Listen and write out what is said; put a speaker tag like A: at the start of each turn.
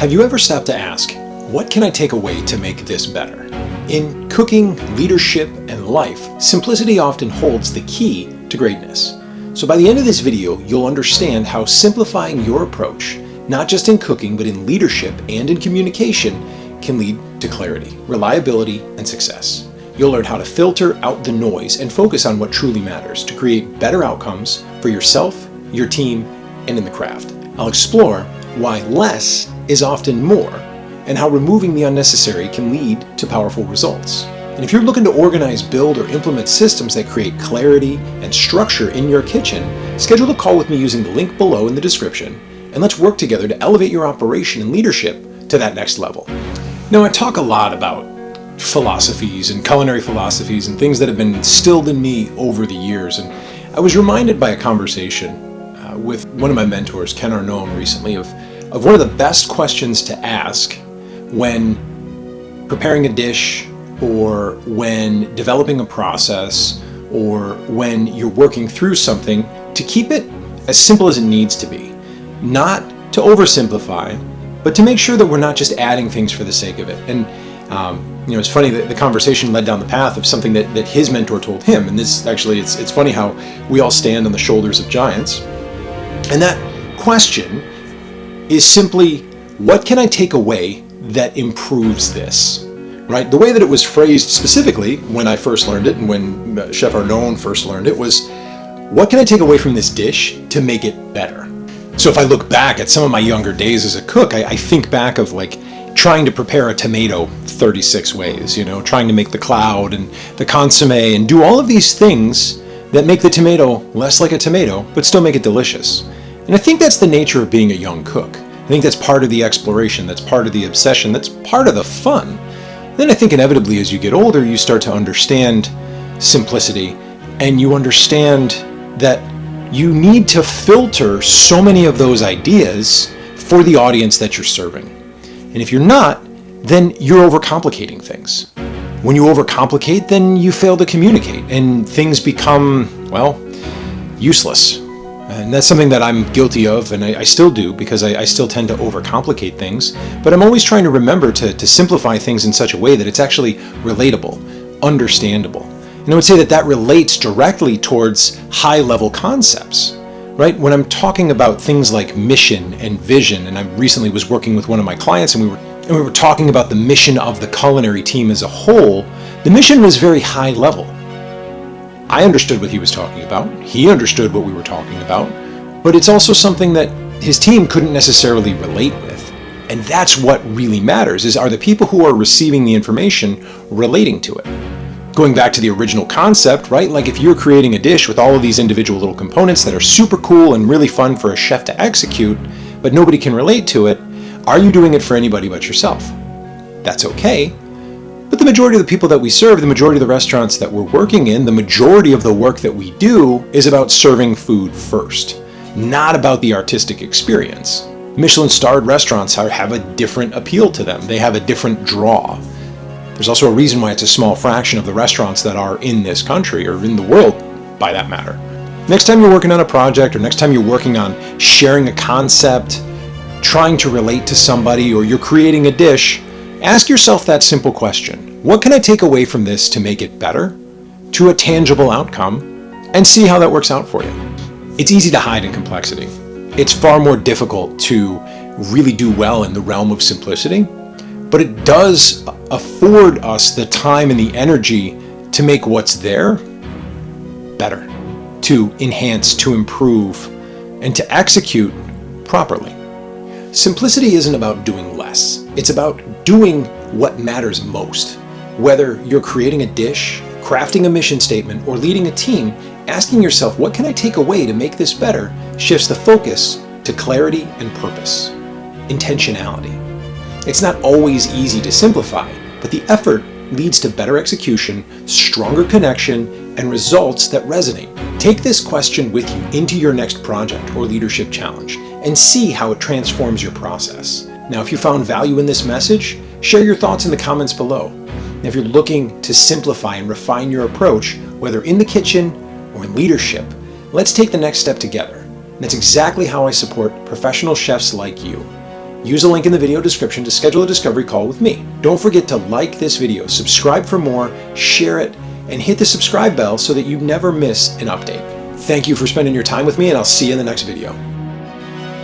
A: Have you ever stopped to ask, what can I take away to make this better? In cooking, leadership, and life, simplicity often holds the key to greatness. So by the end of this video, you'll understand how simplifying your approach, not just in cooking, but in leadership and in communication, can lead to clarity, reliability, and success. You'll learn how to filter out the noise and focus on what truly matters to create better outcomes for yourself, your team, and in the craft. I'll explore why less is often more and how removing the unnecessary can lead to powerful results. And if you're looking to organize, build, or implement systems that create clarity and structure in your kitchen, schedule a call with me using the link below in the description, and let's work together to elevate your operation and leadership to that next level. Now, I talk a lot about philosophies and culinary philosophies and things that have been instilled in me over the years. And I was reminded by a conversation with one of my mentors, Ken Arnone, recently of one of the best questions to ask when preparing a dish or when developing a process or when you're working through something, to keep it as simple as it needs to be. Not to oversimplify, but to make sure that we're not just adding things for the sake of it. And it's funny that the conversation led down the path of something that his mentor told him. And this actually, it's funny how we all stand on the shoulders of giants. And that question is simply, what can I take away that improves this? Right? The way that it was phrased specifically when I first learned it and when Chef Arnone first learned it was, what can I take away from this dish to make it better? So if I look back at some of my younger days as a cook, I think back of like trying to prepare a tomato 36 ways, trying to make the cloud and the consomme and do all of these things that make the tomato less like a tomato, but still make it delicious. And I think that's the nature of being a young cook. I think that's part of the exploration, that's part of the obsession, that's part of the fun. Then I think inevitably as you get older, you start to understand simplicity, and you understand that you need to filter so many of those ideas for the audience that you're serving. And if you're not, then you're overcomplicating things. When you overcomplicate, then you fail to communicate and things become, useless. And that's something that I'm guilty of, and I still do, because I still tend to overcomplicate things. But I'm always trying to remember to simplify things in such a way that it's actually relatable, understandable. And I would say that relates directly towards high-level concepts, right? When I'm talking about things like mission and vision, and I recently was working with one of my clients, and we were talking about the mission of the culinary team as a whole, the mission was very high level. I understood what he was talking about. He understood what we were talking about. But it's also something that his team couldn't necessarily relate with. And that's what really matters, are the people who are receiving the information relating to it. Going back to the original concept, right? Like if you're creating a dish with all of these individual little components that are super cool and really fun for a chef to execute, but nobody can relate to it, are you doing it for anybody but yourself? That's okay. But the majority of the people that we serve, the majority of the restaurants that we're working in, the majority of the work that we do is about serving food first, not about the artistic experience. Michelin-starred restaurants have a different appeal to them. They have a different draw. There's also a reason why it's a small fraction of the restaurants that are in this country or in the world, by that matter. Next time you're working on a project, or next time you're working on sharing a concept, trying to relate to somebody, or you're creating a dish, ask yourself that simple question. What can I take away from this to make it better, to a tangible outcome, and see how that works out for you? It's easy to hide in complexity. It's far more difficult to really do well in the realm of simplicity, but it does afford us the time and the energy to make what's there better, to enhance, to improve, and to execute properly. Simplicity isn't about doing less. It's about doing what matters most. Whether you're creating a dish, crafting a mission statement, or leading a team, asking yourself, what can I take away to make this better, shifts the focus to clarity and purpose, intentionality. It's not always easy to simplify, but the effort leads to better execution, stronger connection, and results that resonate. Take this question with you into your next project or leadership challenge and see how it transforms your process. Now, if you found value in this message, share your thoughts in the comments below. And if you're looking to simplify and refine your approach, whether in the kitchen or in leadership, let's take the next step together. And that's exactly how I support professional chefs like you. Use the link in the video description to schedule a discovery call with me. Don't forget to like this video, subscribe for more, share it, and hit the subscribe bell so that you never miss an update. Thank you for spending your time with me, and I'll see you in the next video.